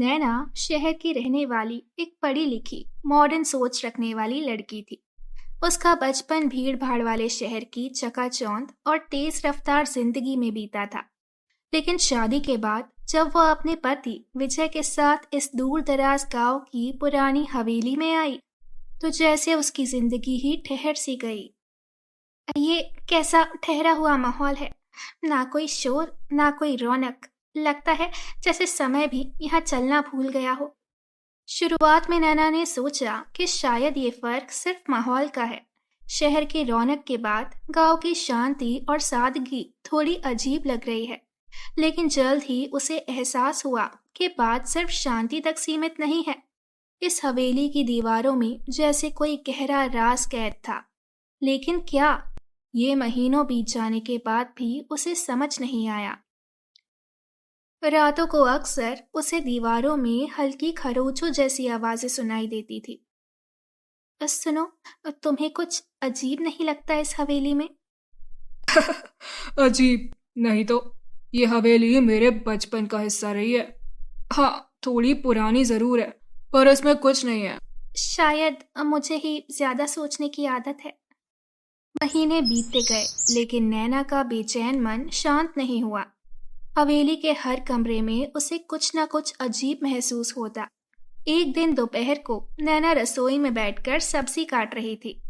नैना शहर की रहने वाली एक पढ़ी लिखी मॉडर्न सोच रखने वाली लड़की थी। उसका बचपन भीड़ भाड़ वाले शहर की चकाचौंध और तेज रफ्तार जिंदगी में बीता था। लेकिन शादी के बाद जब वह अपने पति विजय के साथ इस दूर दराज गांव की पुरानी हवेली में आई, तो जैसे उसकी जिंदगी ही ठहर सी गई। ये कैसा ठहरा हुआ माहौल है। ना कोई शोर, ना कोई रौनक। लगता है जैसे समय भी यहाँ चलना भूल गया हो। शुरुआत में नैना ने सोचा कि शायद ये फर्क सिर्फ माहौल का है। शहर की रौनक के बाद गांव की शांति और सादगी थोड़ी अजीब लग रही है। लेकिन जल्द ही उसे एहसास हुआ कि बात सिर्फ शांति तक सीमित नहीं है। इस हवेली की दीवारों में जैसे कोई गहरा राज कैद था। लेकिन क्या? ये महीनों बीत जाने के बाद भी उसे समझ नहीं आया। रातों को अक्सर उसे दीवारों में हल्की खरोंचों जैसी आवाजें सुनाई देती थी। सुनो, तुम्हें कुछ अजीब नहीं लगता इस हवेली में? अजीब नहीं तो। ये हवेली मेरे बचपन का हिस्सा रही है। हाँ, थोड़ी पुरानी जरूर है, पर इसमें कुछ नहीं है। शायद मुझे ही ज्यादा सोचने की आदत है। महीने बीतते गए, लेकिन नैना का बेचैन मन शांत नहीं हुआ। हवेली के हर कमरे में उसे कुछ ना कुछ अजीब महसूस होता। एक दिन दोपहर को नैना रसोई में बैठकर सब्जी काट रही थी।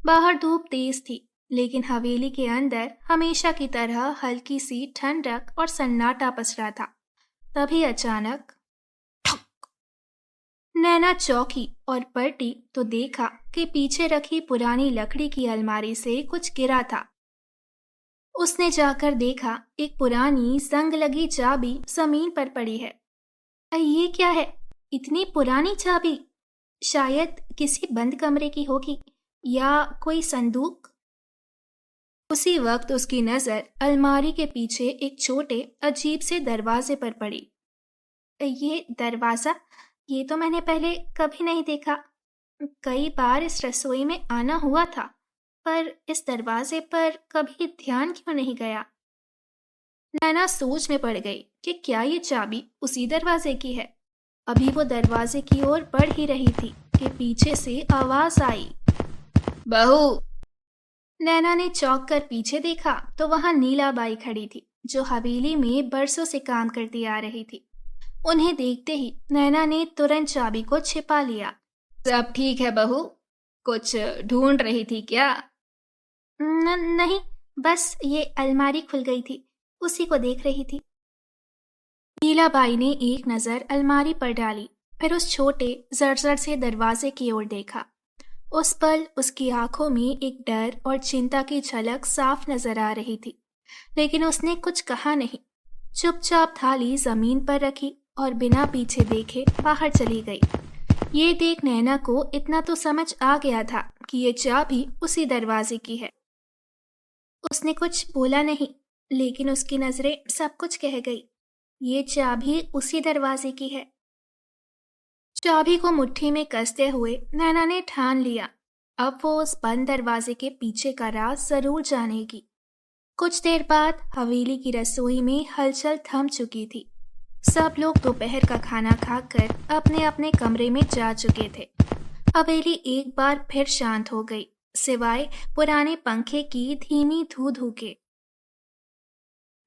बाहर धूप तेज थी, लेकिन हवेली के अंदर हमेशा की तरह हल्की सी ठंडक और सन्नाटा पसरा था। तभी अचानक ठक! नैना चौंकी और पलटी तो देखा कि पीछे रखी पुरानी लकड़ी की अलमारी से कुछ गिरा था। उसने जाकर देखा, एक पुरानी जंग लगी चाबी जमीन पर पड़ी है। ये क्या है? इतनी पुरानी चाबी? शायद किसी बंद कमरे की होगी, या कोई संदूक। उसी वक्त उसकी नजर अलमारी के पीछे एक छोटे अजीब से दरवाजे पर पड़ी। ये दरवाजा, ये तो मैंने पहले कभी नहीं देखा। कई बार इस रसोई में आना हुआ था, पर इस दरवाजे पर कभी ध्यान क्यों नहीं गया। नैना सोच में पड़ गई कि क्या ये चाबी उसी दरवाजे की है। अभी वो दरवाजे की ओर बढ़ ही रही थी कि पीछे से आवाज आई, बहू। नैना ने चौंक कर पीछे देखा तो वहां नीलाबाई खड़ी थी, जो हवेली में बरसों से काम करती आ रही थी। उन्हें देखते ही नैना ने तुरंत चाबी को छिपा लिया। सब ठीक है बहू? कुछ ढूंढ रही थी क्या? नहीं, बस ये अलमारी खुल गई थी, उसी को देख रही थी। नीलाबाई ने एक नजर अलमारी पर डाली, फिर उस छोटे जर्जर से दरवाजे की ओर देखा। उस पल उसकी आंखों में एक डर और चिंता की झलक साफ नजर आ रही थी। लेकिन उसने कुछ कहा नहीं। चुपचाप थाली जमीन पर रखी और बिना पीछे देखे बाहर चली गई। ये देख नैना को इतना तो समझ आ गया था कि ये चाबी उसी दरवाजे की है। उसने कुछ बोला नहीं, लेकिन उसकी नजरें सब कुछ कह गई। ये चाबी उसी दरवाजे की है। चाबी को मुट्ठी में कसते हुए नैना ने ठान लिया, अब वो उस बंद दरवाजे के पीछे का राज जरूर जानेगी। कुछ देर बाद हवेली की रसोई में हलचल थम चुकी थी। सब लोग दोपहर का खाना खाकर अपने अपने कमरे में जा चुके थे। हवेली एक बार फिर शांत हो गई, सिवाय पुराने पंखे की धीमी धू धू के।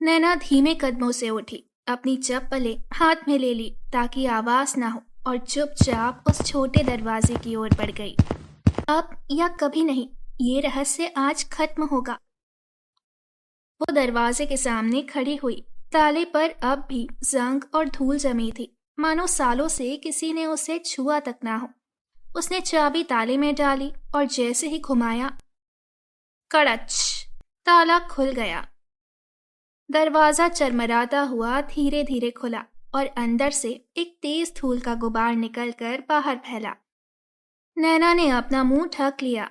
नैना धीमे कदमों से उठी, अपनी चप्पलें हाथ में ले ली ताकि आवाज ना हो, और चुपचाप उस छोटे दरवाजे की ओर बढ़ गई। अब या कभी नहीं, ये रहस्य आज खत्म होगा। वो दरवाजे के सामने खड़ी हुई। ताले पर अब भी जंग और धूल जमी थी, मानो सालों से किसी ने उसे छुआ तक ना हो। उसने चाबी ताले में डाली और जैसे ही घुमाया, कड़च! ताला खुल गया। दरवाजा चरमराता हुआ धीरे धीरे खुला और अंदर से एक तेज धूल का गुबार निकलकर बाहर फैला। नैना ने अपना मुंह ढक लिया।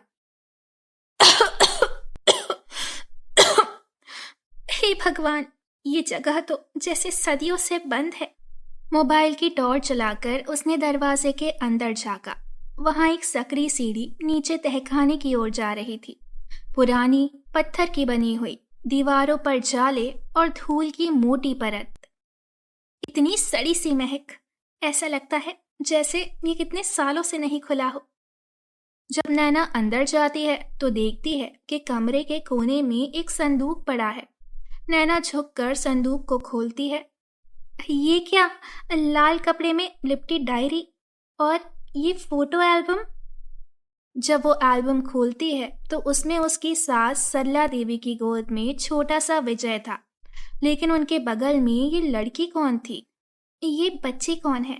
हे भगवान, ये जगह तो जैसे सदियों से बंद है। मोबाइल की टॉर्च चलाकर उसने दरवाजे के अंदर झांका। वहां एक सकरी सीढ़ी नीचे तहखाने की ओर जा रही थी। पुरानी पत्थर की बनी हुई, दीवारों पर जाले और धूल की मोटी परत। इतनी सड़ी सी महक। ऐसा लगता है जैसे ये कितने सालों से नहीं खुला हो। जब नैना अंदर जाती है तो देखती है कि कमरे के कोने में एक संदूक पड़ा है। नैना झुककर संदूक को खोलती है। ये क्या? लाल कपड़े में लिपटी डायरी और ये फोटो एल्बम। जब वो एल्बम खोलती है तो उसमें उसकी सास सरला देवी की गोद में छोटा सा विजय था। लेकिन उनके बगल में ये लड़की कौन थी? ये बच्ची कौन है?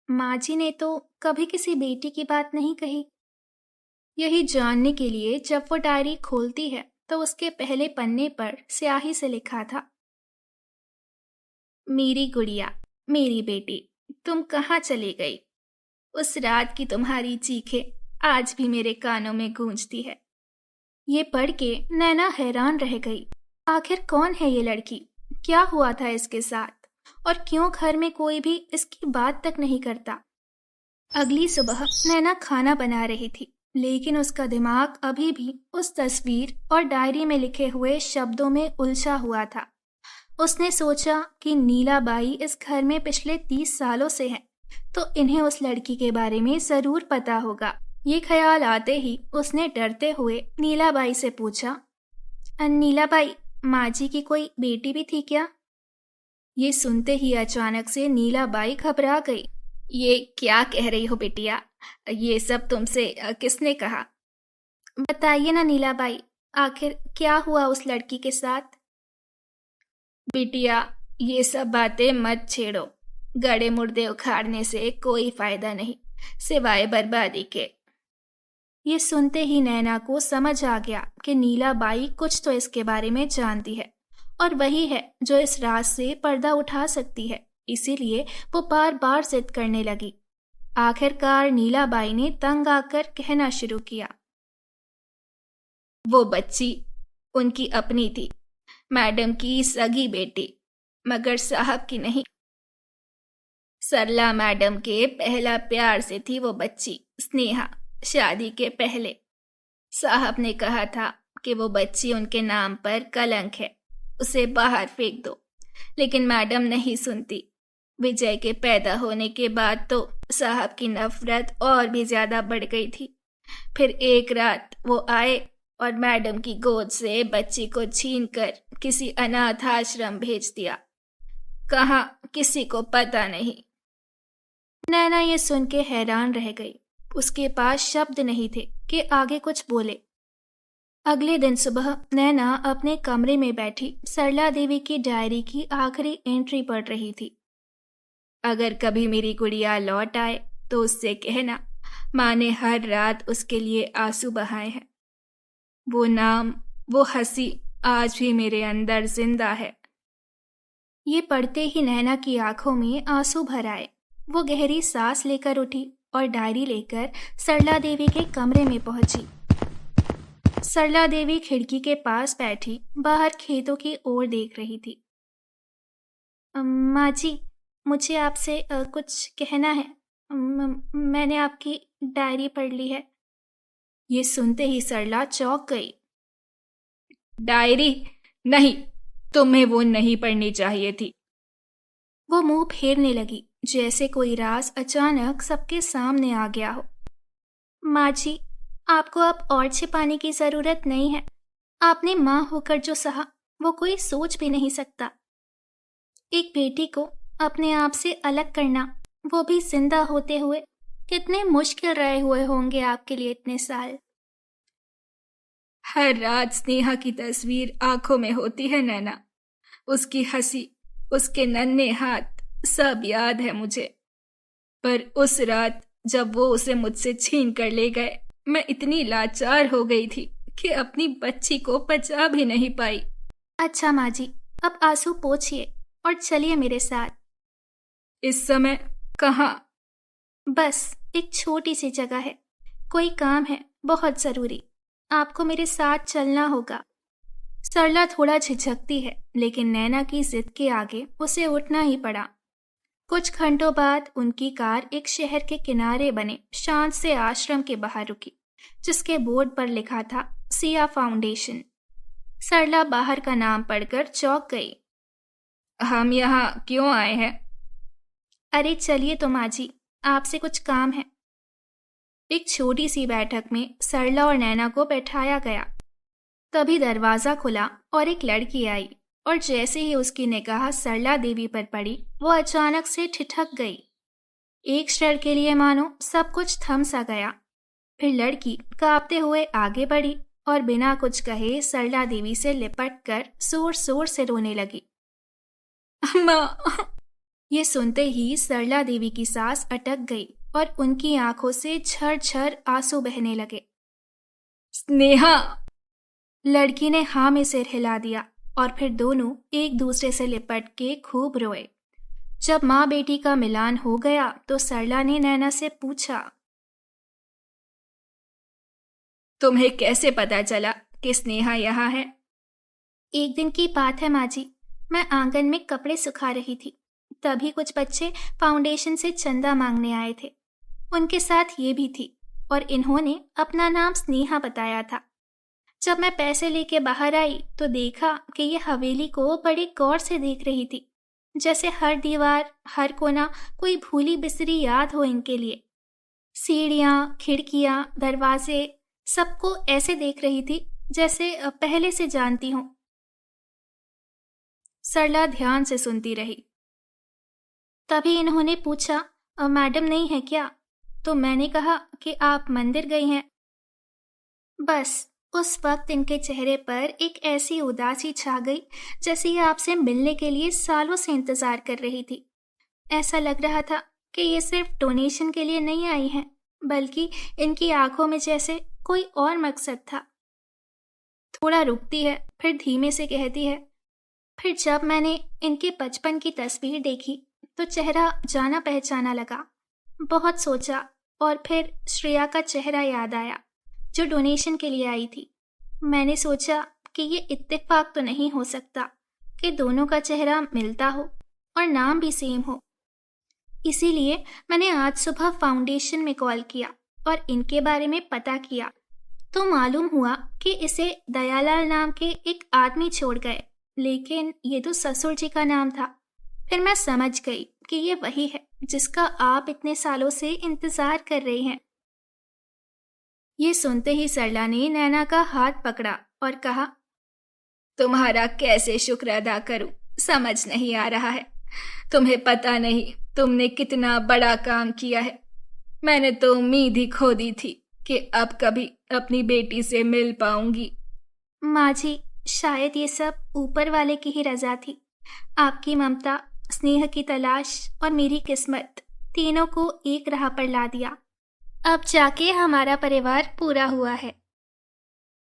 माँ जी ने तो कभी किसी बेटी की बात नहीं कही। यही जानने के लिए जब वो डायरी खोलती है तो उसके पहले पन्ने पर स्याही से लिखा था, मेरी गुड़िया, मेरी बेटी, तुम कहाँ चली गई? उस रात की तुम्हारी चीखें आज भी मेरे कानों में गूंजती है। ये पढ़ के नैना हैरान रह गई। आखिर कौन है ये लड़की? क्या हुआ था इसके साथ? और क्यों घर में कोई भी इसकी बात तक नहीं करता? अगली सुबह नैना खाना बना रही थी, लेकिन उसका दिमाग अभी भी उस तस्वीर और डायरी में लिखे हुए शब्दों में उलझा हुआ था। उसने सोचा कि नीलाबाई इस घर में पिछले 30 सालों से हैं, तो इन्हें उस लड़की के बारे में जरूर पता होगा। ये ख्याल आते ही उसने डरते हुए नीलाबाई से पूछा, नीलाबाई, माँ जी की कोई बेटी भी थी क्या? ये सुनते ही अचानक से नीलाबाई घबरा गई। ये क्या कह रही हो बिटिया? ये सब तुमसे किसने कहा? बताइए ना नीलाबाई, आखिर क्या हुआ उस लड़की के साथ? बिटिया, ये सब बातें मत छेड़ो। गड़े मुर्दे उखाड़ने से कोई फायदा नहीं, सिवाय बर्बादी के। ये सुनते ही नैना को समझ आ गया कि नीलाबाई कुछ तो इसके बारे में जानती है और वही है जो इस राज से पर्दा उठा सकती है। इसीलिए वो बार बार जिद करने लगी। आखिरकार नीलाबाई ने तंग आकर कहना शुरू किया, वो बच्ची उनकी अपनी थी, मैडम की सगी बेटी, मगर साहब की नहीं। सरला मैडम के पहला प्यार से थी वो बच्ची, स्नेहा, शादी के पहले। साहब ने कहा था कि वो बच्ची उनके नाम पर कलंक है, उसे बाहर फेंक दो, लेकिन मैडम नहीं सुनती। विजय के पैदा होने के बाद तो साहब की नफरत और भी ज्यादा बढ़ गई थी। फिर एक रात वो आए और मैडम की गोद से बच्ची को छीनकर किसी अनाथ आश्रम भेज दिया। कहाँ, किसी को पता नहीं। नैना ये सुन के हैरान रह गई। उसके पास शब्द नहीं थे कि आगे कुछ बोले। अगले दिन सुबह नैना अपने कमरे में बैठी सरला देवी की डायरी की आखिरी एंट्री पढ़ रही थी। अगर कभी मेरी गुड़िया लौट आए तो उससे कहना, माँ ने हर रात उसके लिए आंसू बहाए हैं। वो नाम, वो हंसी आज भी मेरे अंदर जिंदा है। ये पढ़ते ही नैना की आंखों में आंसू भर आए। वो गहरी सांस लेकर उठी और डायरी लेकर सरला देवी के कमरे में पहुंची। सरला देवी खिड़की के पास बैठी बाहर खेतों की ओर देख रही थी। माँ जी, मुझे आपसे कुछ कहना है। मैंने आपकी डायरी पढ़ ली है। ये सुनते ही सरला चौंक गई। डायरी? नहीं, तुम्हें वो नहीं पढ़नी चाहिए थी। वो मुंह फेरने लगी जैसे कोई राज अचानक सबके सामने आ गया हो। माँ जी, आपको अब और छिपाने की जरूरत नहीं है। आपने माँ होकर जो सहा वो कोई सोच भी नहीं सकता। एक बेटी को अपने आप से अलग करना, वो भी जिंदा होते हुए, कितने मुश्किल रहे हुए होंगे आपके लिए इतने साल। हर रात स्नेहा की तस्वीर आंखों में होती है नैना। उसकी हंसी, उसके नन्हे हाथ, सब याद है मुझे। पर उस रात जब वो उसे मुझसे छीन कर ले गए, मैं इतनी लाचार हो गई थी कि अपनी बच्ची को बचा भी नहीं पाई। अच्छा माँ जी, अब आंसू पोंछिए और चलिए मेरे साथ। इस समय कहाँ? बस एक छोटी सी जगह है, कोई काम है बहुत जरूरी, आपको मेरे साथ चलना होगा। सरला थोड़ा झिझकती है, लेकिन नैना की जिद के आगे उसे उठना ही पड़ा। कुछ घंटों बाद उनकी कार एक शहर के किनारे बने शांत से आश्रम के बाहर रुकी, जिसके बोर्ड पर लिखा था सिया फाउंडेशन। सरला बाहर का नाम पढ़कर चौंक गई। हम यहाँ क्यों आए हैं? अरे चलिए तो माँ जी, आपसे कुछ काम है। एक छोटी सी बैठक में सरला और नैना को बैठाया गया। तभी दरवाजा खुला और एक लड़की आई, और जैसे ही उसकी निगाह सरला देवी पर पड़ी, वो अचानक से ठिठक गई। एक क्षण के लिए मानो सब कुछ थम सा गया। फिर लड़की कांपते हुए आगे बढ़ी और बिना कुछ कहे सरला देवी से लिपट कर जोर जोर से रोने लगी। माँ। ये सुनते ही सरला देवी की सांस अटक गई और उनकी आंखों से झरझर आंसू बहने लगे। स्नेहा। लड़की ने हाँ में सिर हिला दिया और फिर दोनों एक दूसरे से लिपट के खूब रोए। जब माँ बेटी का मिलान हो गया तो सरला ने नैना से पूछा, तुम्हें कैसे पता चला कि स्नेहा यहाँ है? एक दिन की बात है माँ जी, मैं आंगन में कपड़े सुखा रही थी। तभी कुछ बच्चे फाउंडेशन से चंदा मांगने आए थे। उनके साथ ये भी थी और इन्होंने अपना नाम स्नेहा बताया था। जब मैं पैसे लेके बाहर आई तो देखा कि ये हवेली को बड़े गौर से देख रही थी, जैसे हर दीवार, हर कोना कोई भूली बिसरी याद हो इनके लिए। सीढ़ियाँ, खिड़कियाँ, दरवाजे, सबको ऐसे देख रही थी जैसे पहले से जानती हूँ। सरला ध्यान से सुनती रही। तभी इन्होंने पूछा, मैडम नहीं है क्या? तो मैंने कहा कि आप मंदिर गई हैं। बस उस वक्त इनके चेहरे पर एक ऐसी उदासी छा गई जैसे ये आपसे मिलने के लिए सालों से इंतजार कर रही थी। ऐसा लग रहा था कि ये सिर्फ डोनेशन के लिए नहीं आई हैं, बल्कि इनकी आंखों में जैसे कोई और मकसद था। थोड़ा रुकती है, फिर धीमे से कहती है, फिर जब मैंने इनके बचपन की तस्वीर देखी तो चेहरा जाना पहचाना लगा। बहुत सोचा और फिर श्रेया का चेहरा याद आया जो डोनेशन के लिए आई थी। मैंने सोचा कि ये इत्तेफाक तो नहीं हो सकता कि दोनों का चेहरा मिलता हो और नाम भी सेम हो। इसीलिए मैंने आज सुबह फाउंडेशन में कॉल किया और इनके बारे में पता किया तो मालूम हुआ कि इसे दयालाल नाम के एक आदमी छोड़ गए, लेकिन ये तो ससुर जी का नाम था। फिर मैं समझ गई कि ये वही है जिसका आप इतने सालों से इंतजार कर रही हैं। ये सुनते ही सरला ने नैना का हाथ पकड़ा और कहा, तुम्हारा कैसे शुक्र अदा करूं, समझ नहीं आ रहा है। तुम्हें पता नहीं तुमने कितना बड़ा काम किया है। मैंने तो उम्मीद ही खो दी थी कि अब कभी अपनी बेटी से मिल पाऊंगी। माँ जी, शायद ये सब ऊपर वाले की ही रजा थी। आपकी ममता, स्नेह की तलाश और मेरी किस्मत तीनों को एक राह पर ला दिया। अब जाके हमारा परिवार पूरा हुआ है।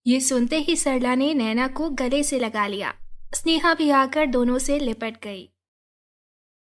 ये सुनते ही सरला ने नैना को गले से लगा लिया। स्नेहा भी आकर दोनों से लिपट गई।